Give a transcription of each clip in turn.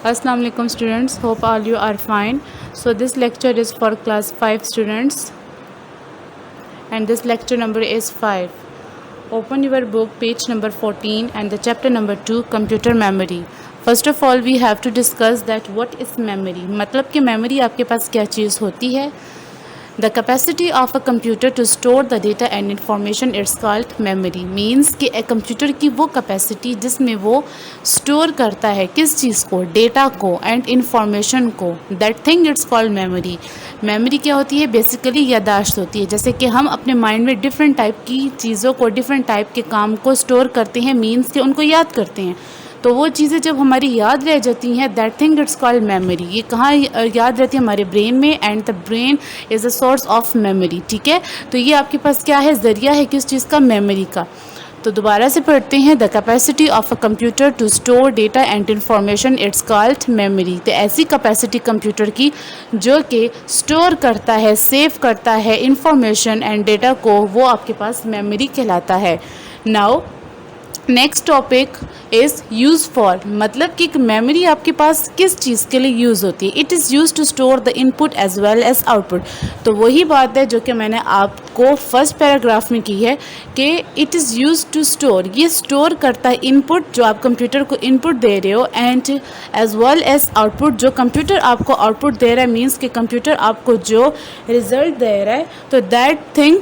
Assalamu alaikum students, hope all you are fine. So this lecture is for class 5 students and this lecture number is 5. Open your book page number 14 and the chapter number 2 computer memory. First of all we have to discuss that what is memory. मतलब कि memory आपके पास क्या चीज़ होती है. The capacity of a computer to store the data and information is called memory. Means कि एक computer की वो कैपेसिटी जिसमें वो स्टोर करता है किस चीज़ को, डेटा को एंड इंफॉर्मेशन को, that thing it's called memory. Memory क्या होती है? बेसिकली यादाश्त होती है. जैसे कि हम अपने माइंड में डिफरेंट टाइप की चीज़ों को, डिफरेंट टाइप के काम को स्टोर करते हैं, मीन्स कि उनको याद करते हैं. तो वो चीज़ें जब हमारी याद रह जाती हैं, that thing it's called memory. ये कहाँ याद रहती है? हमारे ब्रेन में, and the brain is a source of memory. ठीक है, तो ये आपके पास क्या है? ज़रिया है किस चीज़ का? मेमोरी का. तो दोबारा से पढ़ते हैं. The capacity of a computer to store data and information it's called memory. तो ऐसी कैपेसिटी कंप्यूटर की जो कि स्टोर करता है, सेव करता है इंफॉर्मेशन एंड डेटा को, वो आपके पास मेमोरी कहलाता है. Now next topic is use for. मतलब कि मेमोरी आपके पास किस चीज़ के लिए यूज़ होती है? It is use to store the input as well as output. तो वही बात है जो कि मैंने आपको फर्स्ट पैराग्राफ में की है कि it is use to store. ये स्टोर करता है इनपुट जो आप कंप्यूटर को इनपुट दे रहे हो, and as well as output जो कंप्यूटर आपको आउटपुट दे रहा है. मीन्स कि कंप्यूटर आपको जो रिज़ल्ट दे रहा है, तो दैट थिंग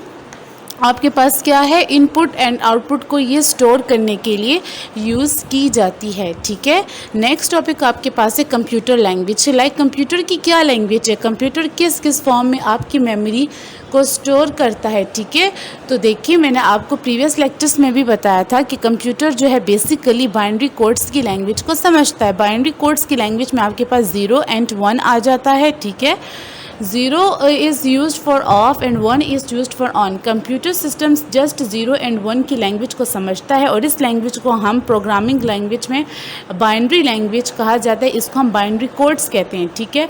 आपके पास क्या है? इनपुट एंड आउटपुट को ये स्टोर करने के लिए यूज़ की जाती है. ठीक है, नेक्स्ट टॉपिक आपके पास है कंप्यूटर लैंग्वेज. लाइक कंप्यूटर की क्या लैंग्वेज है? कंप्यूटर किस किस फॉर्म में आपकी मेमोरी को स्टोर करता है. ठीक है, तो देखिए मैंने आपको प्रीवियस लेक्चर्स में भी बताया था कि कंप्यूटर जो है बेसिकली बाइनरी कोड्स की लैंग्वेज को समझता है. बाइनरी कोड्स की लैंग्वेज में आपके पास 0 एंड 1 आ जाता है. ठीक है, 0 is used for off and 1 is used for on. Computer systems just 0 and 1 की लैंग्वेज को समझता है और इस लैंग्वेज को हम प्रोग्रामिंग लैंग्वेज में बाइनरी लैंग्वेज कहा जाता है. इसको हम बाइनरी कोड्स कहते हैं. ठीक है,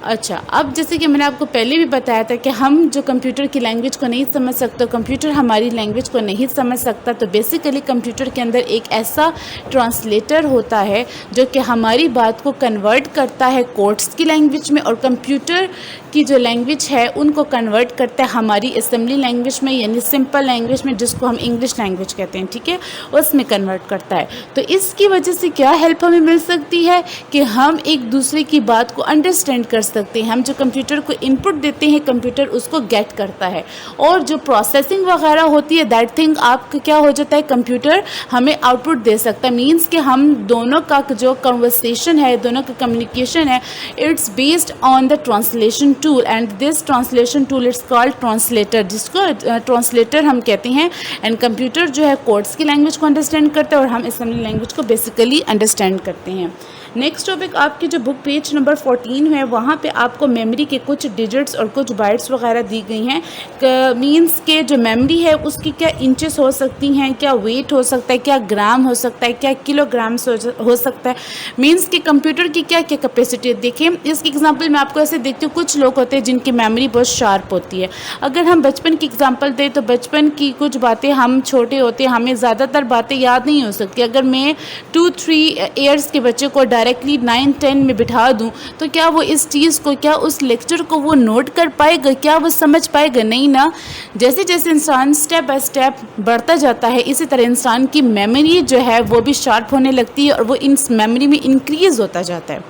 अच्छा, अब जैसे कि मैंने आपको पहले भी बताया था कि हम जो कंप्यूटर की लैंग्वेज को नहीं समझ सकते, कंप्यूटर हमारी लैंग्वेज को नहीं समझ सकता, तो बेसिकली कंप्यूटर के अंदर एक ऐसा ट्रांसलेटर होता है जो कि हमारी बात को कन्वर्ट करता है कोड्स की लैंग्वेज में, और कंप्यूटर की जो लैंग्वेज है उनको कन्वर्ट करता है हमारी असेंबली लैंग्वेज में, यानी सिंपल लैंग्वेज में, जिसको हम इंग्लिश लैंग्वेज कहते हैं. ठीक है, उसमें कन्वर्ट करता है. तो इसकी वजह से क्या हेल्प हमें मिल सकती है कि हम एक दूसरे की बात को अंडरस्टैंड कर सकते हैं. हम जो कंप्यूटर को इनपुट देते हैं, कंप्यूटर उसको गेट करता है, और जो प्रोसेसिंग वगैरह होती है, दैट थिंग आपका क्या हो जाता है? कंप्यूटर हमें आउटपुट दे सकता है. मीन्स कि हम दोनों का जो कन्वर्सेशन है, दोनों का कम्युनिकेशन है, it's based on the translation tool, and this translation tool it's called translator, जिसको ट्रांसलेटर हम कहते हैं. एंड कंप्यूटर जो है कोड्स की लैंग्वेज को अंडरस्टैंड करता है और हम असेंबली लैंग्वेज को बेसिकली अंडरस्टैंड करते हैं. नेक्स्ट टॉपिक आपकी जो बुक पेज नंबर 14 है, वहाँ पे आपको मेमोरी के कुछ डिजिट्स और कुछ बाइट्स वगैरह दी गई हैं. मीन्स के जो मेमोरी है उसकी क्या इंचेस हो सकती हैं, क्या वेट हो सकता है, क्या ग्राम हो सकता है, क्या किलोग्राम्स हो सकता है. मीन्स कि कंप्यूटर की क्या क्या कैपेसिटी है. देखिए इसकी एग्जांपल मैं आपको ऐसे देखती हूँ. कुछ लोग होते हैं जिनकी मेमोरी बहुत शार्प होती है. अगर हम बचपन की एग्जांपल दें तो बचपन की कुछ बातें, हम छोटे होते हैं, हमें ज़्यादातर बातें याद नहीं हो सकती. अगर मैं 2-3 ईयर्स के बच्चे को डायरेक्टली 9-10 में बिठा दूं तो क्या वो इस चीज़ को, क्या उस लेक्चर को वो नोट कर पाएगा, क्या वो समझ पाएगा? नहीं ना. जैसे जैसे इंसान स्टेप बाय स्टेप बढ़ता जाता है, इसी तरह इंसान की मेमोरी जो है वो भी शार्प होने लगती है और वो इन मेमोरी में इंक्रीज़ होता जाता है.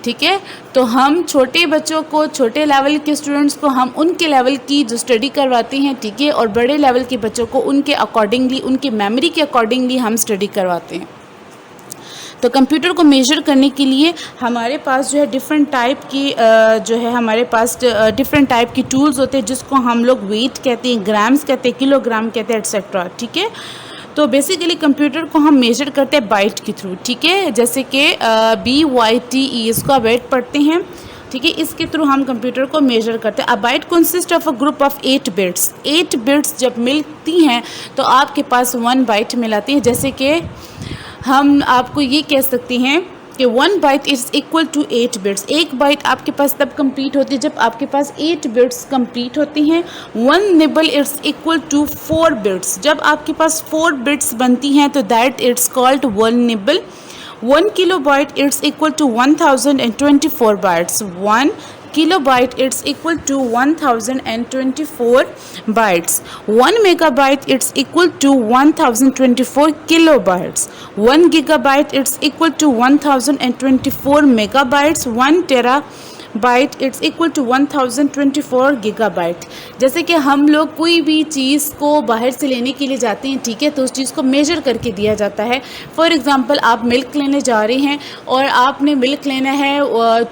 ठीक है, तो हम छोटे बच्चों को, छोटे लेवल के स्टूडेंट्स को हम उनके लेवल की जो स्टडी करवाते हैं. ठीक है, और बड़े लेवल के बच्चों को उनके अकॉर्डिंगली, उनकी मेमोरी के अकॉर्डिंगली हम स्टडी करवाते हैं. तो कंप्यूटर को मेजर करने के लिए हमारे पास जो है डिफरेंट टाइप की जो है हमारे पास डिफरेंट टाइप की टूल्स होते हैं, जिसको हम लोग वेट कहते हैं, ग्राम्स कहते हैं, किलोग्राम कहते हैं, एट्सेट्रा. ठीक है, तो बेसिकली कंप्यूटर को हम मेजर करते हैं बाइट के थ्रू. ठीक है, जैसे कि BYTE इसको आप वेट पढ़ते हैं. ठीक है, इसके थ्रू हम कंप्यूटर को मेजर करते हैं. A byte consist of a group of 8 bits. 8 bits जब मिलती हैं तो आपके पास 1 बाइट मिलाती है. जैसे कि हम आपको ये कह सकते हैं कि 1 byte is equal to 8 bits. 1 byte आपके पास तब कंप्लीट होती है जब आपके पास 8 बिट्स कंप्लीट होती हैं. 1 nibble is equal to 4 bits. जब आपके पास 4 बिट्स बनती हैं तो that it's called 1 nibble. 1 kilobyte it's equal to 1024 bytes. 1 kilobyte it's equal to 1024 bytes. 1 megabyte it's equal to 1024 kilobytes. 1 gigabyte it's equal to 1024 megabytes. 1 terabyte it's equal to 1024 gigabyte. जैसे कि हम लोग कोई भी चीज़ को बाहर से लेने के लिए जाते हैं, ठीक है, तो उस चीज़ को मेजर करके दिया जाता है. फॉर एग्जांपल आप मिल्क लेने जा रहे हैं और आपने मिल्क लेना है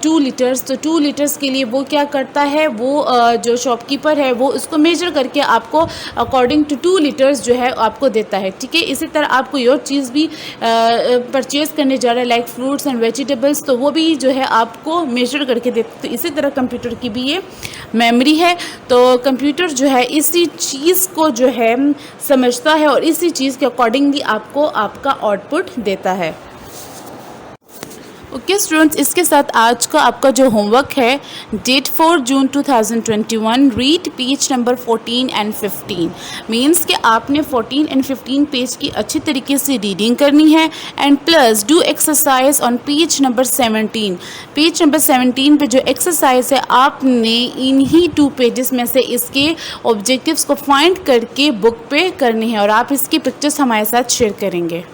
2 लीटर्स, तो 2 लीटर्स के लिए वो क्या करता है, वो जो शॉपकीपर है वो उसको मेजर करके आपको अकॉर्डिंग टू 2 लीटर्स जो है आपको देता है, ठीक है. इसी तरह आप कोई और चीज़ भी परचेज़ करने जा रहे हैं लाइक फ्रूट्स एंड वेजिटेबल्स, तो वो भी जो है आपको मेजर करके देते. तो इसी तरह कंप्यूटर की भी ये मेमोरी है. तो कंप्यूटर जो है इसी चीज़ को जो है समझता है और इसी चीज़ के अकॉर्डिंगली आपको आपका आउटपुट देता है. ओके स्टूडेंट्स, इसके साथ आज का आपका जो होमवर्क है, date 4 June 2021, read page number 14 and 15. Means कि आपने 14 एंड 15 पेज की अच्छी तरीके से रीडिंग करनी है and plus do exercise on page number 17. Page number 17 पे जो एक्सरसाइज है आपने इन्हीं 2 पेजेस में से इसके ऑब्जेक्टिव्स को फाइंड करके बुक पे करनी है और आप इसकी पिक्चर्स हमारे साथ शेयर करेंगे.